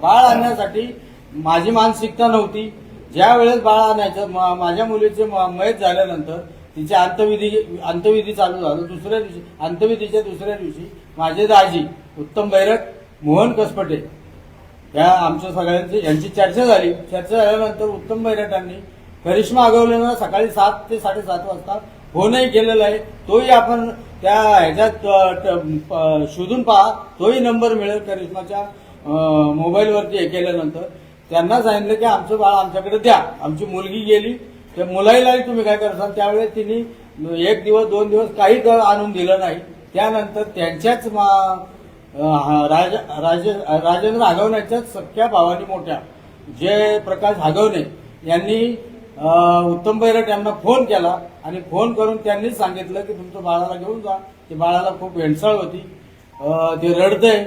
बाळ आणण्यासाठी माझी मानसिकता नव्हती. ज्या वेळेस बाळ आणायचं माझ्या मुलीचे मयत झाल्यानंतर तिचे अंत्यविधी चालू झालं. दुसऱ्या दिवशी अंत्यविधीच्या दुसऱ्या दिवशी माझे दाजी उत्तम बैरट, मोहन कसपटे या आमच्या सगळ्यांची यांची चर्चा झाली. चर्चा झाल्यानंतर उत्तम बैरटांनी करिश्मा आगवलेंना सकाळी 7 ते 7:30 वाजता फोनही केलेला आहे. तोही आपण त्या ह्याच्यात शोधून पहा, तोही नंबर मिळेल करिश्माच्या मोबाईलवरती हे केल्यानंतर. त्यांना सांगितलं की आमचं बाळ आमच्याकडे द्या. आमची मुलगी गेली, त्या मुलाईलाही तुम्ही काय करसाल. त्यावेळेस तिने 1 दिवस 2 दिवस काही आणून दिलं नाही. त्यानंतर त्यांच्याच राजेंद्र हागवण्याच्या सख्या भावानी मोठ्या जयप्रकाश हागवणे यांनी उत्तम बैरट यांना फोन केला आणि फोन करून त्यांनीच सांगितलं की तुमचं बाळाला घेऊन जा. ती बाळाला खूप भेंडसाळ होती, ते रडतंय.